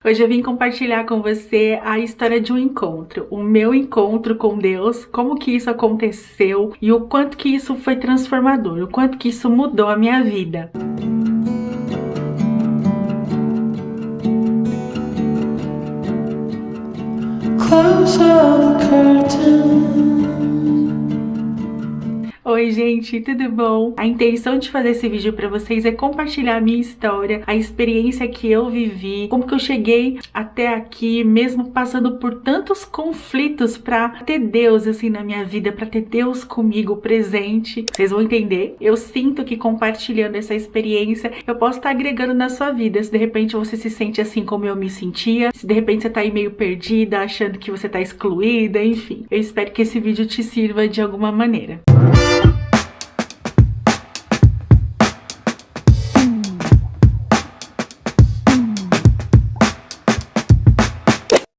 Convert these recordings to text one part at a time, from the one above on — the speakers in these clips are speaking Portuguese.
Hoje eu vim compartilhar com você a história de um encontro, o meu encontro com Deus, como que isso aconteceu e o quanto que isso foi transformador, o quanto que isso mudou a minha vida. Close all the curtains. Oi gente, tudo bom? A intenção de fazer esse vídeo para vocês é compartilhar a minha história, a experiência que eu vivi, como que eu cheguei até aqui, mesmo passando por tantos conflitos, para ter Deus assim na minha vida, para ter Deus comigo presente. Vocês vão entender. Eu sinto que compartilhando essa experiência, eu posso estar agregando na sua vida. Se de repente você se sente assim como eu me sentia, se de repente você tá aí meio perdida, achando que você tá excluída, enfim. Eu espero que esse vídeo te sirva de alguma maneira.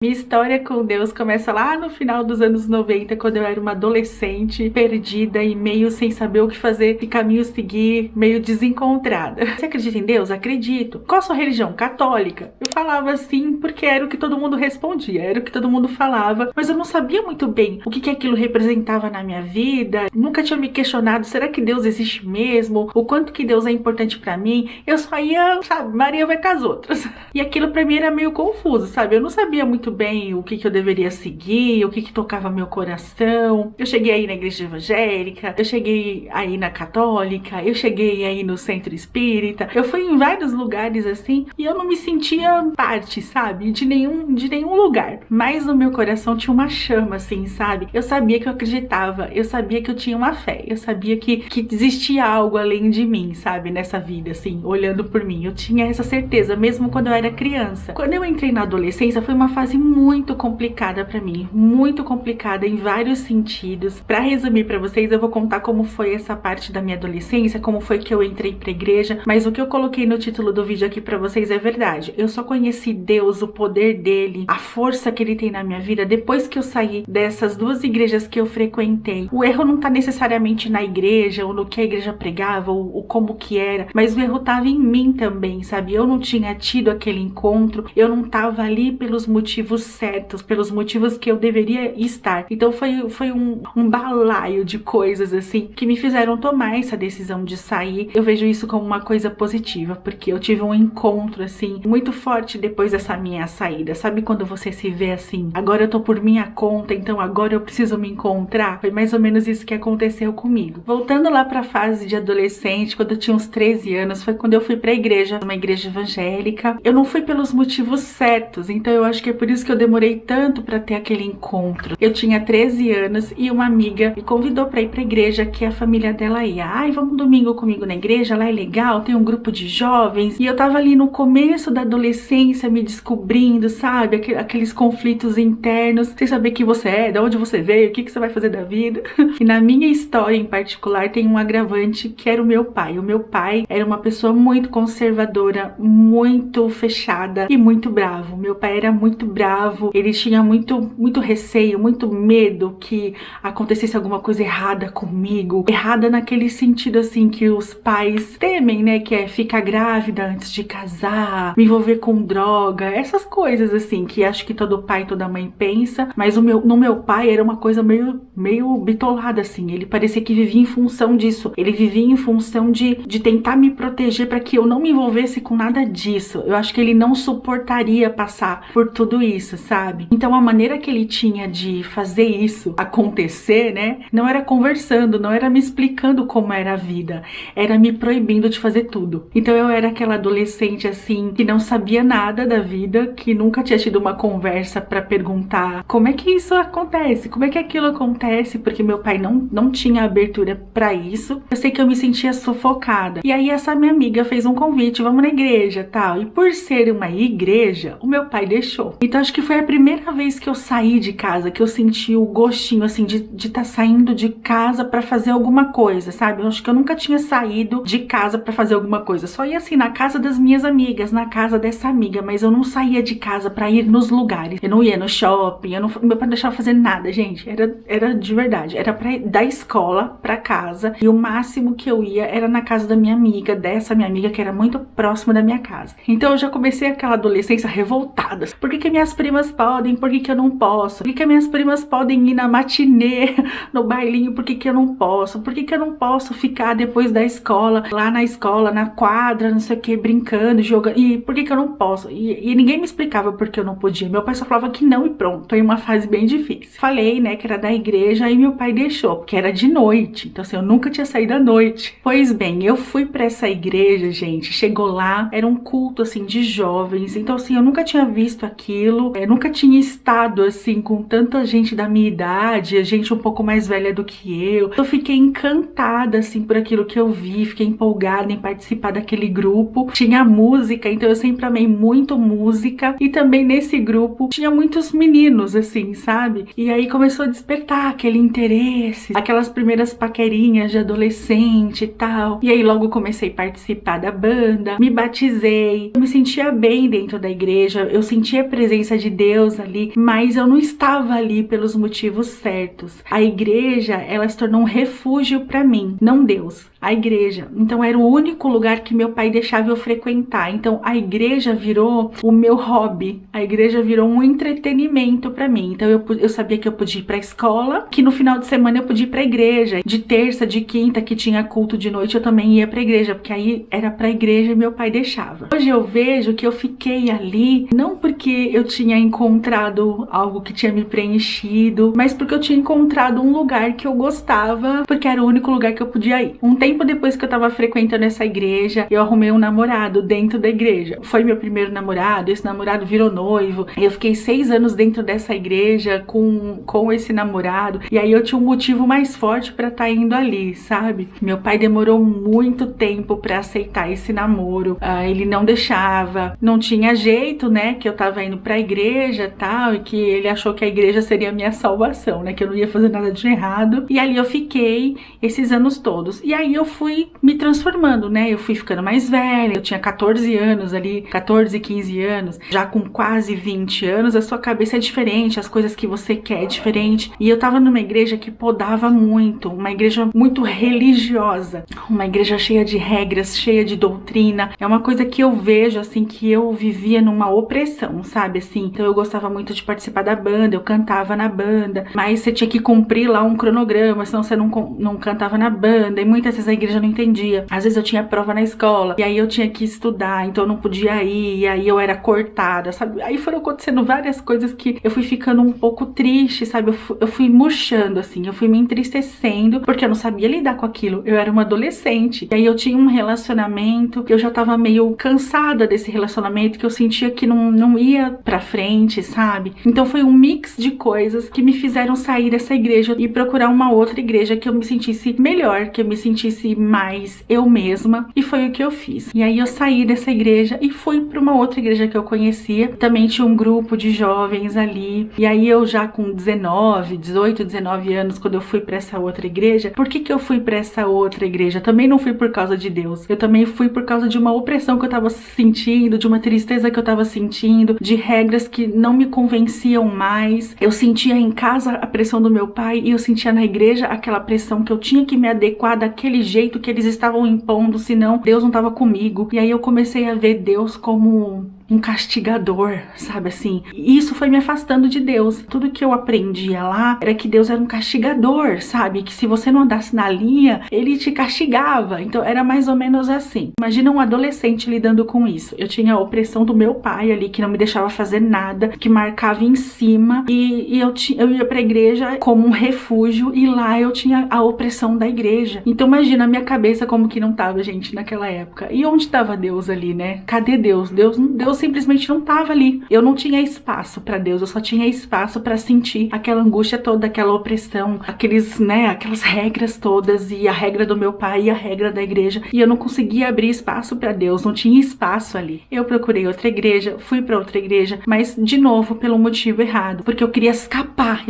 Minha história com Deus começa lá no final dos anos 90, quando eu era uma adolescente, perdida e meio sem saber o que fazer, que caminho seguir, meio desencontrada. Você acredita em Deus? Acredito. Qual a sua religião? Católica. Eu falava assim porque era o que todo mundo respondia, era o que todo mundo falava, mas eu não sabia muito bem o que aquilo representava na minha vida. Nunca tinha me questionado, será que Deus existe mesmo? O quanto que Deus é importante pra mim? Eu só ia, sabe, Maria vai com as outras. E aquilo pra mim era meio confuso, sabe? Eu não sabia muito bem o que eu deveria seguir, o que tocava meu coração. Eu cheguei aí na igreja evangélica, eu cheguei aí na católica, eu cheguei aí no centro espírita, eu fui em vários lugares assim e eu não me sentia parte, sabe, de nenhum lugar, mas no meu coração tinha uma chama assim, sabe? Eu sabia que eu acreditava, eu sabia que eu tinha uma fé, eu sabia que existia algo além de mim, sabe, nessa vida assim, olhando por mim. Eu tinha essa certeza mesmo quando eu era criança. Quando eu entrei na adolescência foi uma fase muito complicada pra mim, muito complicada em vários sentidos. Pra resumir pra vocês, eu vou contar como foi essa parte da minha adolescência, como foi que eu entrei pra igreja, mas o que eu coloquei no título do vídeo aqui pra vocês é verdade. Eu só conheci Deus, o poder dele, a força que ele tem na minha vida depois que eu saí dessas duas igrejas que eu frequentei. O erro não tá necessariamente na igreja, ou no que a igreja pregava, ou como que era, mas o erro tava em mim também, sabe? Eu não tinha tido aquele encontro, eu não tava ali pelos motivos certos, pelos motivos que eu deveria estar. Então foi um balaio de coisas assim que me fizeram tomar essa decisão de sair. Eu vejo isso como uma coisa positiva, porque eu tive um encontro assim muito forte depois dessa minha saída. Sabe quando você se vê assim, agora eu tô por minha conta, então agora eu preciso me encontrar? Foi mais ou menos isso que aconteceu comigo. Voltando lá pra fase de adolescente, quando eu tinha uns 13 anos, foi quando eu fui pra igreja, uma igreja evangélica. Eu não fui pelos motivos certos, então eu acho que é por isso que eu demorei tanto para ter aquele encontro. Eu tinha 13 anos e uma amiga me convidou para ir pra igreja que a família dela ia. Ai, vamos domingo comigo na igreja, lá é legal, tem um grupo de jovens. E eu tava ali no começo da adolescência me descobrindo, sabe? Aqueles conflitos internos, sem saber quem você é, de onde você veio, o que você vai fazer da vida. E na minha história em particular tem um agravante que era o meu pai. O meu pai era uma pessoa muito conservadora, muito fechada e muito bravo. Meu pai era muito bravo, ele tinha muito receio, muito medo que acontecesse alguma coisa errada comigo. Errada naquele sentido assim que os pais temem, né? Que é ficar grávida antes de casar, me envolver com droga, essas coisas assim que acho que todo pai e toda mãe pensa, mas no meu pai era uma coisa meio bitolada assim. Ele parecia que vivia em função disso. Ele vivia em função de tentar me proteger para que eu não me envolvesse com nada disso. Eu acho que ele não suportaria passar por tudo isso, sabe? Então a maneira que ele tinha de fazer isso acontecer, né, não era conversando, não era me explicando como era a vida, era me proibindo de fazer tudo. Então eu era aquela adolescente assim, que não sabia nada da vida, que nunca tinha tido uma conversa pra perguntar como é que isso acontece, como é que aquilo acontece, porque meu pai não tinha abertura pra isso. Eu sei que eu me sentia sufocada. E aí essa minha amiga fez um convite, vamos na igreja, tal. E por ser uma igreja, o meu pai deixou. Então Então acho que foi a primeira vez que eu saí de casa, que eu senti o gostinho, assim, de estar saindo de casa pra fazer alguma coisa, sabe? Eu acho que eu nunca tinha saído de casa pra fazer alguma coisa. Só ia, assim, na casa das minhas amigas, na casa dessa amiga, mas eu não saía de casa pra ir nos lugares. Eu não ia no shopping, meu pai não deixava fazer nada, gente. Era de verdade. Era pra ir da escola pra casa, e o máximo que eu ia era na casa da minha amiga, dessa minha amiga, que era muito próxima da minha casa. Então eu já comecei aquela adolescência revoltada. Por que minhas primas podem? Por que eu não posso? Por que minhas primas podem ir na matinê, no bailinho? Por que eu não posso? Por que eu não posso ficar depois da escola, lá na escola, na quadra, não sei o que, brincando, jogando? E por que eu não posso? E ninguém me explicava por que eu não podia. Meu pai só falava que não e pronto. Foi uma fase bem difícil. Falei, né, que era da igreja, aí meu pai deixou, porque era de noite. Então assim, eu nunca tinha saído à noite. Pois bem, eu fui pra essa igreja, gente. Chegou lá, era um culto, assim, de jovens. Então assim, eu nunca tinha visto aquilo. Eu nunca tinha estado, assim, com tanta gente da minha idade, gente um pouco mais velha do que eu. Eu fiquei encantada, assim, por aquilo que eu vi. Fiquei empolgada em participar daquele grupo. Tinha música, então eu sempre amei muito música. E também nesse grupo tinha muitos meninos, assim, sabe? E aí começou a despertar aquele interesse, aquelas primeiras paquerinhas de adolescente e tal. E aí logo comecei a participar da banda, me batizei, eu me sentia bem dentro da igreja, eu sentia a presença de Deus ali, mas eu não estava ali pelos motivos certos. A igreja, ela se tornou um refúgio para mim, não Deus, a igreja. Então era o único lugar que meu pai deixava eu frequentar. Então a igreja virou o meu hobby, a igreja virou um entretenimento para mim. Então eu sabia que eu podia ir pra escola, que no final de semana eu podia ir pra igreja, de terça, de quinta, que tinha culto de noite, eu também ia pra igreja, porque aí era pra igreja e meu pai deixava. Hoje eu vejo que eu fiquei ali, não porque eu tinha encontrado algo que tinha me preenchido, mas porque eu tinha encontrado um lugar que eu gostava, porque era o único lugar que eu podia ir. Um tempo depois que eu tava frequentando essa igreja, eu arrumei um namorado dentro da igreja. Foi meu primeiro namorado, esse namorado virou noivo, eu fiquei 6 anos dentro dessa igreja com esse namorado, e aí eu tinha um motivo mais forte pra estar indo ali, sabe? Meu pai demorou muito tempo pra aceitar esse namoro, ele não deixava, não tinha jeito, né, que eu tava indo pra igreja e tal, e que ele achou que a igreja seria a minha salvação, né, que eu não ia fazer nada de errado, e ali eu fiquei esses anos todos, e aí eu fui me transformando, né, eu fui ficando mais velha, eu tinha 14 anos ali, 14, 15 anos, já com quase 20 anos, a sua cabeça é diferente, as coisas que você quer é diferente, e eu tava numa igreja que podava muito, uma igreja muito religiosa, uma igreja cheia de regras, cheia de doutrina, é uma coisa que eu vejo, assim, que eu vivia numa opressão, sabe, assim, então eu gostava muito de participar da banda, eu cantava na banda, mas você tinha que cumprir lá um cronograma, senão você não cantava na banda, e muitas vezes a igreja não entendia, às vezes eu tinha prova na escola, e aí eu tinha que estudar, então eu não podia ir, e aí eu era cortada, sabe, aí foram acontecendo várias coisas que eu fui ficando um pouco triste, sabe, eu fui murchando, assim, eu fui me entristecendo, porque eu não sabia lidar com aquilo, eu era uma adolescente, e aí eu tinha um relacionamento, eu já tava meio cansada desse relacionamento, que eu sentia que não ia pra frente, sabe, então foi um mix de coisas que me fizeram sair dessa igreja e procurar uma outra igreja que eu me sentisse melhor, que eu me sentisse mais eu mesma, e foi o que eu fiz. E aí eu saí dessa igreja e fui pra uma outra igreja que eu conhecia, também tinha um grupo de jovens ali, e aí eu já com 18, 19 anos, quando eu fui pra essa outra igreja, por que eu fui pra essa outra igreja? Também não fui por causa de Deus, eu também fui por causa de uma opressão que eu tava sentindo, de uma tristeza que eu tava sentindo, de regras que não me convenciam mais. Eu sentia em casa a pressão do meu pai e eu sentia na igreja aquela pressão que eu tinha que me adequar daquele jeito que eles estavam impondo, senão Deus não tava comigo. E aí eu comecei a ver Deus como um castigador, sabe, assim, e isso foi me afastando de Deus. Tudo que eu aprendia lá era que Deus era um castigador, sabe, que se você não andasse na linha, ele te castigava. Então era mais ou menos assim. Imagina um adolescente lidando com isso. Eu tinha a opressão do meu pai ali, que não me deixava fazer nada, que marcava em cima, e eu ia pra igreja como um refúgio, e lá eu tinha a opressão da igreja. Então imagina a minha cabeça como que não tava, gente, naquela época. E onde tava Deus ali, né? Cadê Deus? Deus simplesmente não tava ali. Eu não tinha espaço para Deus, eu só tinha espaço para sentir aquela angústia toda, aquela opressão, aquelas regras todas, e a regra do meu pai e a regra da igreja, e eu não conseguia abrir espaço para Deus, não tinha espaço ali. Eu procurei outra igreja, fui para outra igreja, mas de novo pelo motivo errado, porque eu queria escapar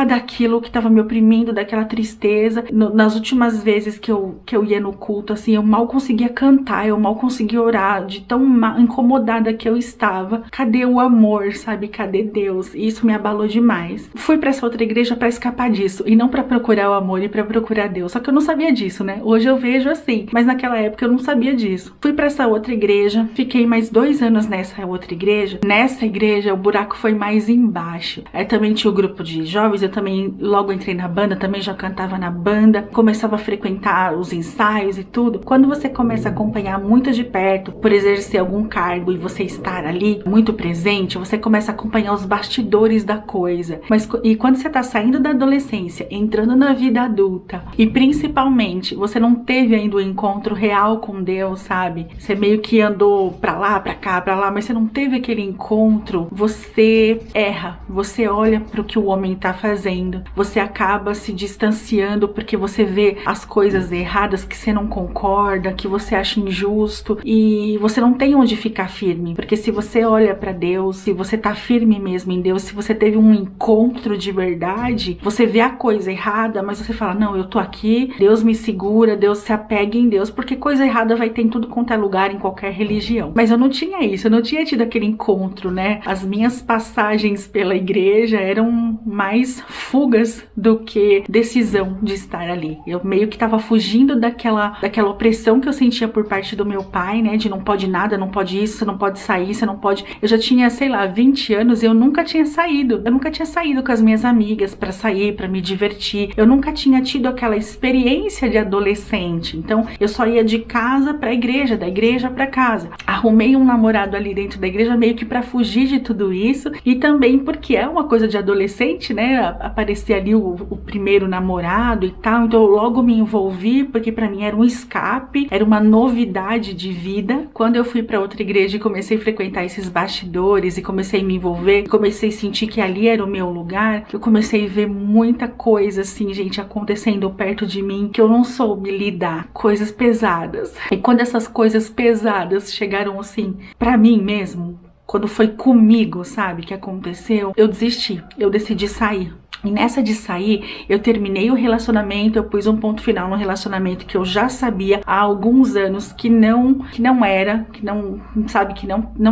daquilo que estava me oprimindo, daquela tristeza. Nas últimas vezes que eu ia no culto, assim, eu mal conseguia cantar, eu mal conseguia orar, de tão incomodada que eu estava. Cadê o amor, sabe? Cadê Deus? E isso me abalou demais. Fui para essa outra igreja para escapar disso, e não para procurar o amor e para procurar Deus. Só que eu não sabia disso, né? Hoje eu vejo assim, mas naquela época eu não sabia disso. Fui para essa outra igreja, fiquei mais 2 anos nessa outra igreja. Nessa igreja o buraco foi mais embaixo. Aí também tinha o grupo de jovens, eu também logo entrei na banda, também já cantava na banda, começava a frequentar os ensaios e tudo. Quando você começa a acompanhar muito de perto, por exercer algum cargo e você estar ali muito presente, você começa a acompanhar os bastidores da coisa. E quando você tá saindo da adolescência, entrando na vida adulta, e principalmente você não teve ainda o encontro real com Deus, sabe? Você meio que andou pra lá, pra cá, pra lá, mas você não teve aquele encontro, você erra, você olha pro que o homem tá fazendo, você acaba se distanciando porque você vê as coisas erradas que você não concorda, que você acha injusto, e você não tem onde ficar firme, porque se você olha pra Deus, se você tá firme mesmo em Deus, se você teve um encontro de verdade, você vê a coisa errada, mas você fala, não, eu tô aqui, Deus me segura, Deus se apega em Deus, porque coisa errada vai ter em tudo quanto é lugar, em qualquer religião. Mas eu não tinha isso, eu não tinha tido aquele encontro, né? As minhas passagens pela igreja eram mais fugas do que decisão de estar ali. Eu meio que tava fugindo daquela opressão que eu sentia por parte do meu pai, né? De não pode nada, não pode isso, você não pode sair, você não pode... Eu já tinha, sei lá, 20 anos e eu nunca tinha saído. Eu nunca tinha saído com as minhas amigas pra sair, pra me divertir. Eu nunca tinha tido aquela experiência de adolescente. Então, eu só ia de casa pra igreja, da igreja pra casa. Arrumei um namorado ali dentro da igreja meio que pra fugir de tudo isso, e também porque é uma coisa de adolescente, né? Aparecia ali o primeiro namorado e tal, então eu logo me envolvi, porque pra mim era um escape, era uma novidade de vida. Quando eu fui pra outra igreja e comecei a frequentar esses bastidores e comecei a me envolver, comecei a sentir que ali era o meu lugar, eu comecei a ver muita coisa assim, gente, acontecendo perto de mim, que eu não soube lidar, coisas pesadas. E quando essas coisas pesadas chegaram assim pra mim mesmo, quando foi comigo, sabe, que aconteceu, eu desisti, eu decidi sair. E nessa de sair, eu terminei o relacionamento, eu pus um ponto final no relacionamento que eu já sabia há alguns anos que não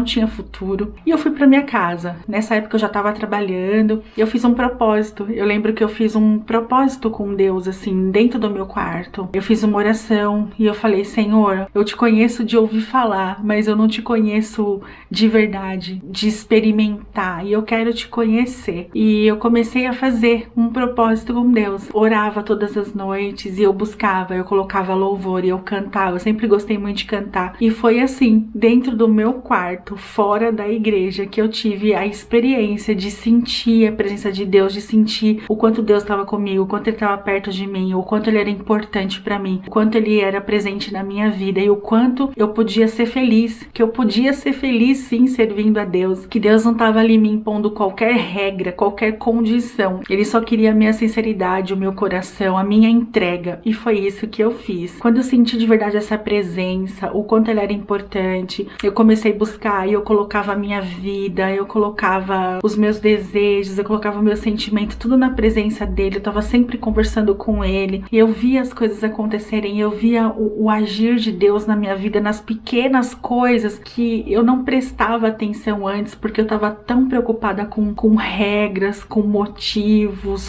tinha futuro. E eu fui pra minha casa. Nessa época eu já tava trabalhando, eu fiz um propósito. Eu lembro que eu fiz um propósito com Deus, assim, dentro do meu quarto. Eu fiz uma oração e eu falei, Senhor, eu te conheço de ouvir falar, mas eu não te conheço de verdade, de experimentar, e eu quero te conhecer. E eu comecei a fazer um propósito com Deus. Orava todas as noites e eu buscava, eu colocava louvor e eu cantava. Eu sempre gostei muito de cantar. E foi assim, dentro do meu quarto, fora da igreja, que eu tive a experiência de sentir a presença de Deus, de sentir o quanto Deus estava comigo, o quanto Ele estava perto de mim, o quanto Ele era importante para mim, o quanto Ele era presente na minha vida e o quanto eu podia ser feliz, que eu podia ser feliz sim servindo a Deus, que Deus não estava ali me impondo qualquer regra, qualquer condição. Ele só queria a minha sinceridade, o meu coração, a minha entrega. E foi isso que eu fiz. Quando eu senti de verdade essa presença, o quanto ela era importante, eu comecei a buscar e eu colocava a minha vida, eu colocava os meus desejos, eu colocava o meu sentimento, tudo na presença dele. Eu tava sempre conversando com ele. E eu via as coisas acontecerem, eu via o agir de Deus na minha vida, nas pequenas coisas que eu não prestava atenção antes, porque eu tava tão preocupada com regras, com motivos,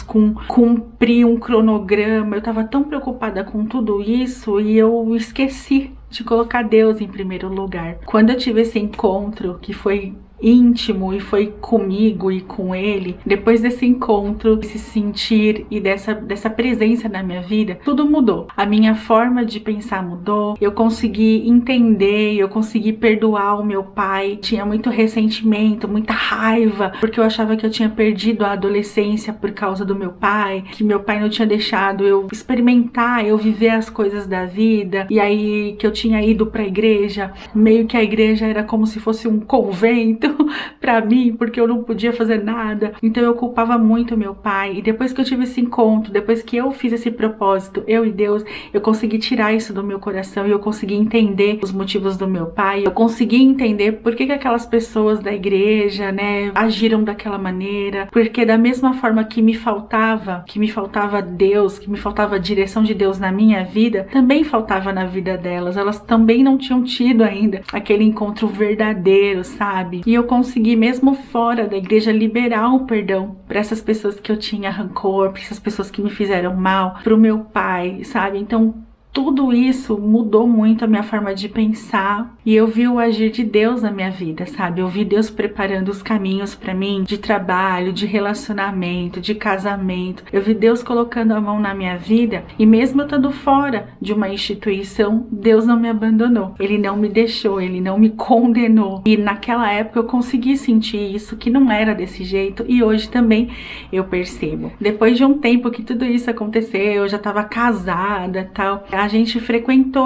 com cumprir um cronograma. Eu tava tão preocupada com tudo isso e eu esqueci de colocar Deus em primeiro lugar. Quando eu tive esse encontro, que foi íntimo e foi comigo e com ele, depois desse encontro, esse sentir e dessa presença na minha vida, tudo mudou. A minha forma de pensar mudou, eu consegui entender, eu consegui perdoar o meu pai. Tinha muito ressentimento, muita raiva, porque eu achava que eu tinha perdido a adolescência por causa do meu pai, que meu pai não tinha deixado eu experimentar, eu viver as coisas da vida, e aí que eu tinha ido pra igreja, meio que a igreja era como se fosse um convento pra mim, porque eu não podia fazer nada. Então eu culpava muito meu pai, e depois que eu tive esse encontro, depois que eu fiz esse propósito, eu e Deus, eu consegui tirar isso do meu coração, e eu consegui entender os motivos do meu pai, eu consegui entender por que aquelas pessoas da igreja, né, agiram daquela maneira, porque da mesma forma que me faltava Deus, que me faltava a direção de Deus na minha vida, também faltava na vida delas. Elas também não tinham tido ainda aquele encontro verdadeiro, sabe? E eu consegui, mesmo fora da igreja, liberar o perdão para essas pessoas que eu tinha rancor, para essas pessoas que me fizeram mal, pro meu pai, sabe? Então tudo isso mudou muito a minha forma de pensar, e eu vi o agir de Deus na minha vida, sabe? Eu vi Deus preparando os caminhos para mim, de trabalho, de relacionamento, de casamento. Eu vi Deus colocando a mão na minha vida, e mesmo eu estando fora de uma instituição, Deus não me abandonou. Ele não me deixou, Ele não me condenou. E naquela época eu consegui sentir isso, que não era desse jeito, e hoje também eu percebo. Depois de um tempo que tudo isso aconteceu, eu já estava casada e tal, a gente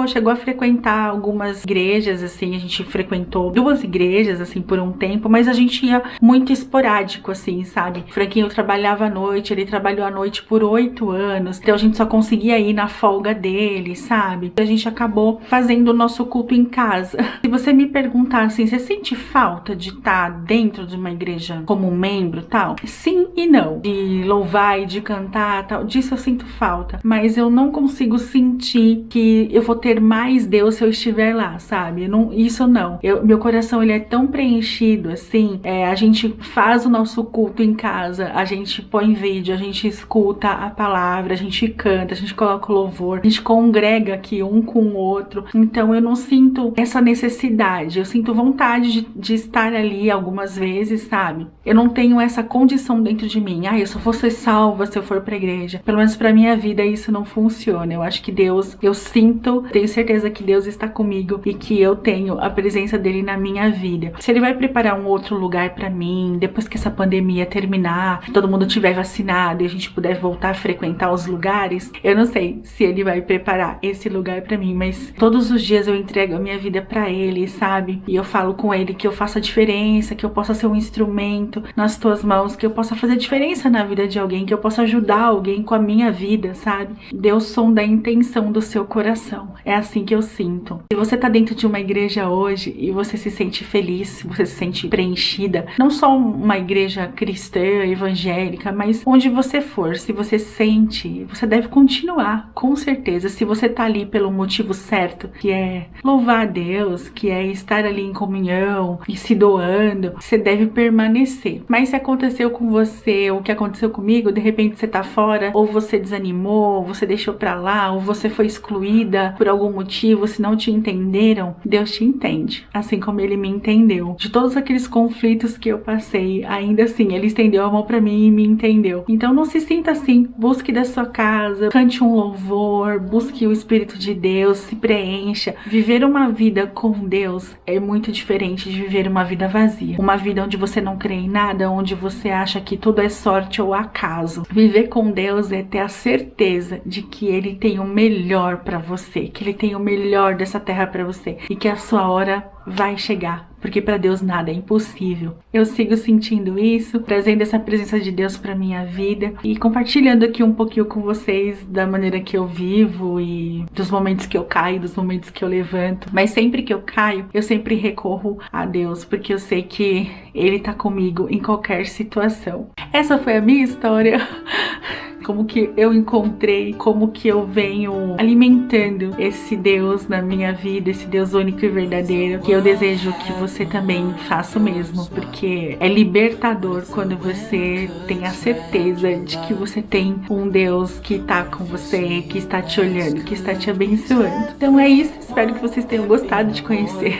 chegou a frequentar algumas igrejas, assim, a gente frequentou 2 igrejas, assim, por um tempo, mas a gente ia muito esporádico, assim, sabe? O Franquinho trabalhava à noite, ele trabalhou à noite por 8 anos, então a gente só conseguia ir na folga dele, sabe? A gente acabou fazendo o nosso culto em casa. Se você me perguntar assim, você sente falta de estar dentro de uma igreja como membro, tal? Sim e não. De louvar e de cantar, tal, disso eu sinto falta, mas eu não consigo sentir que eu vou ter mais Deus se eu estiver lá, sabe? Isso não. Meu coração, ele é tão preenchido, assim. A gente faz o nosso culto em casa, a gente põe vídeo, a gente escuta a palavra, a gente canta, a gente coloca o louvor, a gente congrega aqui um com o outro. Então eu não sinto essa necessidade, eu sinto vontade de estar ali algumas vezes, sabe? Eu não tenho essa condição dentro de mim. Eu só vou ser salva se eu for pra igreja. Pelo menos pra minha vida isso não funciona. Eu acho que Deus, eu sinto, tenho certeza que Deus está comigo e que eu tenho a presença dele na minha vida. Se ele vai preparar um outro lugar pra mim, depois que essa pandemia terminar, todo mundo tiver vacinado e a gente puder voltar a frequentar os lugares, eu não sei se ele vai preparar esse lugar pra mim, mas todos os dias eu entrego a minha vida pra ele, sabe? E eu falo com ele que eu faço a diferença, que eu possa ser um instrumento nas tuas mãos, que eu possa fazer diferença na vida de alguém, que eu possa ajudar alguém com a minha vida, sabe? Deus sonda a intenção do seu coração. É assim que eu sinto. Se você tá dentro de uma igreja hoje e você se sente feliz, você se sente preenchida, não só uma igreja cristã, evangélica, mas onde você for, se você sente, você deve continuar, com certeza. Se você tá ali pelo motivo certo, que é louvar a Deus, que é estar ali em comunhão e se doando, você deve permanecer. Mas se aconteceu com você, ou o que aconteceu comigo, de repente você tá fora, ou você desanimou, ou você deixou pra lá, ou você foi excluída por algum motivo, se não te entenderam, Deus te entende, assim como Ele me entendeu. De todos aqueles conflitos que eu passei, ainda assim, Ele estendeu a mão pra mim e me entendeu. Então não se sinta assim, busque da sua casa, cante um louvor, busque o Espírito de Deus, se preencha. Viver uma vida com Deus é muito diferente de viver uma vida vazia, uma vida onde você não crê em nada, onde você acha que tudo é sorte ou acaso. Viver com Deus é ter a certeza de que Ele tem o melhor pra você, que Ele tem o melhor dessa terra pra você e que a sua hora vai chegar, porque para Deus nada é impossível. Eu sigo sentindo isso, trazendo essa presença de Deus para minha vida e compartilhando aqui um pouquinho com vocês da maneira que eu vivo e dos momentos que eu caio, dos momentos que eu levanto. Mas sempre que eu caio, eu sempre recorro a Deus, porque eu sei que Ele tá comigo em qualquer situação. Essa foi a minha história. como que eu encontrei, como que eu venho alimentando esse Deus na minha vida, esse Deus único e verdadeiro, que eu desejo que você também faça o mesmo, porque é libertador quando você tem a certeza de que você tem um Deus que tá com você, que está te olhando, que está te abençoando. Então é isso, espero que vocês tenham gostado de conhecer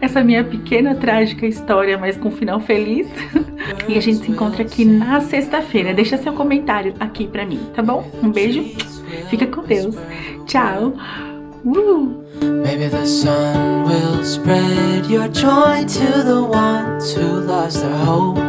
essa minha pequena trágica história, mas com um final feliz. E a gente se encontra aqui na sexta-feira. Deixa seu comentário aqui pra mim, tá bom? Um beijo, fica com Deus. Tchau. Maybe the sun will spread your joy to the ones who lost their hope.